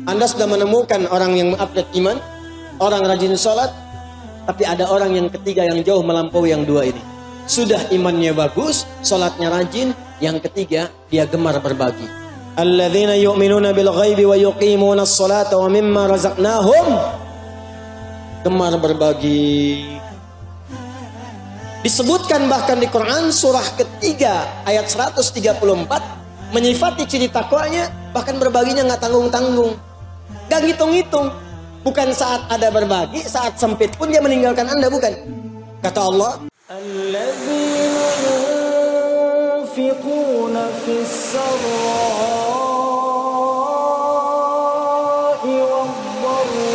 Anda sudah menemukan orang yang mengupgrade iman, orang rajin sholat, tapi ada orang yang ketiga yang jauh melampaui yang dua ini. Sudah imannya bagus, sholatnya rajin, yang ketiga dia gemar berbagi. Alladzina yu'minuna bil ghaibi wa yuqimuna as-salata wa mimma razaqnahum. Gemar berbagi. Disebutkan bahkan di Quran surah ketiga ayat 134 menyifati ciri takwanya, bahkan berbaginya nggak tanggung-tanggung, nggak ngitung-ngitung. Bukan saat ada berbagi, saat sempit pun dia meninggalkan Anda, bukan. Kata Allah, alladzina yunfiquna fis sarra'i wad-dharra'i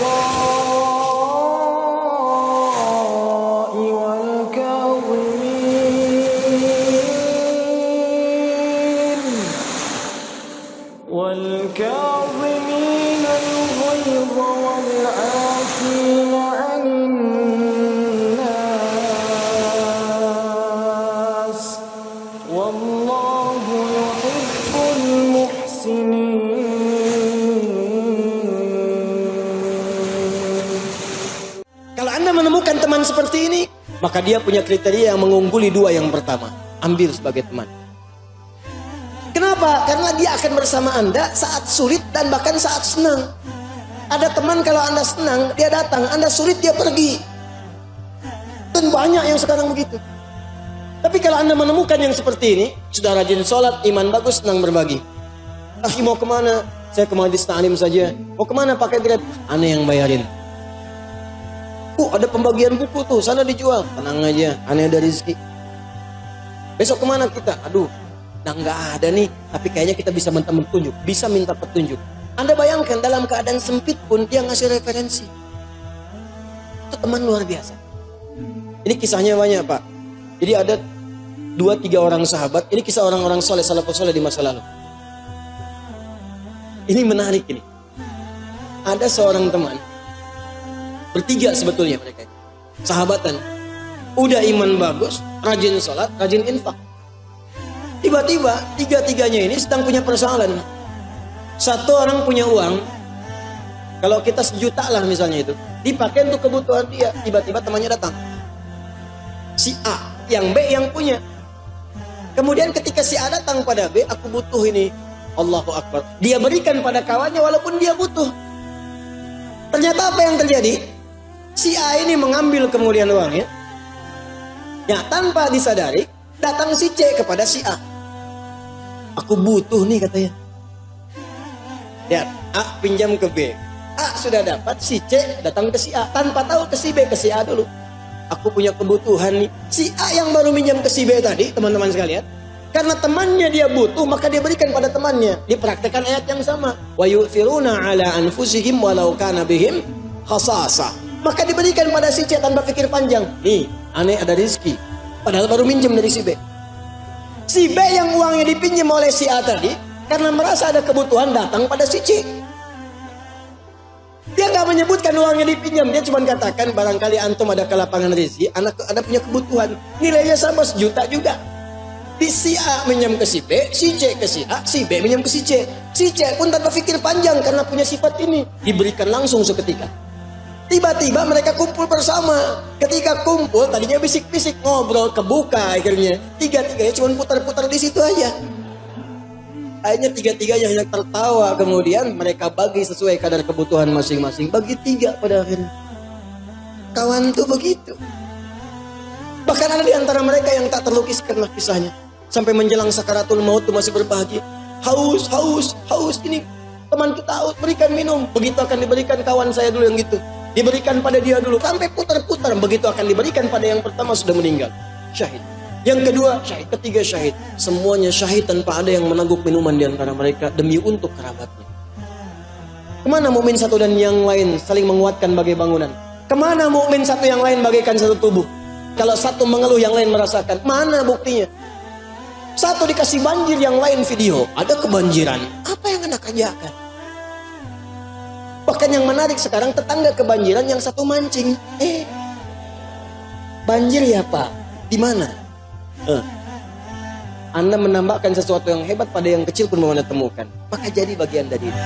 wal-kadhimin al-ghayza wal-'afina 'anil nas wallahu yuhibbul muhsinin. Kalau Anda menemukan teman seperti ini, maka dia punya kriteria yang mengungguli dua yang pertama. Ambil sebagai teman. Kenapa? Karena dia akan bersama Anda saat sulit dan bahkan saat senang. Ada teman kalau Anda senang, dia datang. Anda sulit, dia pergi. Dan banyak yang sekarang begitu. Tapi kalau Anda menemukan yang seperti ini, sudah rajin sholat, iman bagus, senang berbagi. Akhi mau kemana? Saya ke Majlis Ta'lim saja. Mau kemana pakai Grab? Aneh yang bayarin. Ada pembagian buku tuh, sana dijual. Tenang aja, aneh ada rezeki. Besok kemana kita? Aduh, nah nggak ada nih, tapi kayaknya kita bisa minta petunjuk, bisa minta petunjuk. Anda bayangkan dalam keadaan sempit pun dia ngasih referensi. Itu teman luar biasa. Ini kisahnya banyak, Pak. Jadi ada 2-3 orang sahabat. Ini kisah orang-orang soleh, salafus soleh di masa lalu. Ini menarik ini. Ada seorang teman, bertiga sebetulnya mereka, sahabatan. Udah iman bagus, rajin sholat, rajin infak. Tiba-tiba tiga-tiganya ini sedang punya persoalan. Satu orang punya uang, kalau kita 1 juta lah misalnya itu, dipakai untuk kebutuhan dia. Tiba-tiba temannya datang, si A, yang B yang punya. Kemudian ketika si A datang pada B, aku butuh ini, Allahu Akbar, dia berikan pada kawannya walaupun dia butuh. Ternyata apa yang terjadi? Si A ini mengambil kemudian uangnya, ya tanpa disadari datang si C kepada si A. Aku butuh nih katanya. Ya, A pinjam ke B. A sudah dapat, si C datang ke si A tanpa tahu ke si B, ke si A dulu. Aku punya kebutuhan nih. Si A yang baru minjam ke si B tadi, teman-teman sekalian, karena temannya dia butuh, maka dia berikan pada temannya. Dipraktekkan ayat yang sama. Wa yu'thiruna 'ala anfusihim walau kana bihim khasasah. Maka diberikan pada si C tanpa pikir panjang. Nih, aneh ada rezeki. Padahal baru minjem dari si B. Si B yang uangnya dipinjam oleh si A tadi, karena merasa ada kebutuhan datang pada si C. Dia nggak menyebutkan uangnya dipinjam, dia cuma katakan barangkali antum ada kelapangan rezeki, anak ada punya kebutuhan, nilainya sama 1 juta juga. Di si A minjam ke si B, si C ke si A, si B minjam ke si C. Si C pun tanpa pikir panjang karena punya sifat ini, diberikan langsung seketika. Tiba-tiba mereka kumpul bersama. Ketika kumpul, tadinya bisik-bisik, ngobrol, kebuka akhirnya. Tiga-tiganya cuma putar-putar di situ aja. Akhirnya tiga-tiganya hanya tertawa. Kemudian mereka bagi sesuai kadar kebutuhan masing-masing. Bagi 3 pada akhirnya. Kawan tuh begitu. Bahkan ada di antara mereka yang tak terlukiskan kisahnya. Sampai menjelang sakaratul maut tuh masih berbagi. Haus, haus, haus. Ini teman kita haus, berikan minum. Begitu akan diberikan kawan saya dulu yang gitu. Diberikan pada dia dulu. Sampai putar-putar. Begitu akan diberikan pada yang pertama sudah meninggal. Syahid. Yang kedua syahid. Ketiga syahid. Semuanya syahid tanpa ada yang menangguk minuman di antara mereka. Demi untuk kerabatnya. Kemana mukmin satu dan yang lain saling menguatkan bagai bangunan? Kemana mukmin satu yang lain bagaikan satu tubuh? Kalau satu mengeluh yang lain merasakan. Mana buktinya? Satu dikasih banjir, yang lain video. Ada kebanjiran. Apa yang Anda kerjakan? Bahkan yang menarik sekarang, tetangga kebanjiran, yang satu mancing. Banjir ya Pak? Di mana? Anda menambahkan sesuatu yang hebat pada yang kecil pun mau Anda temukan. Maka jadi bagian dari itu.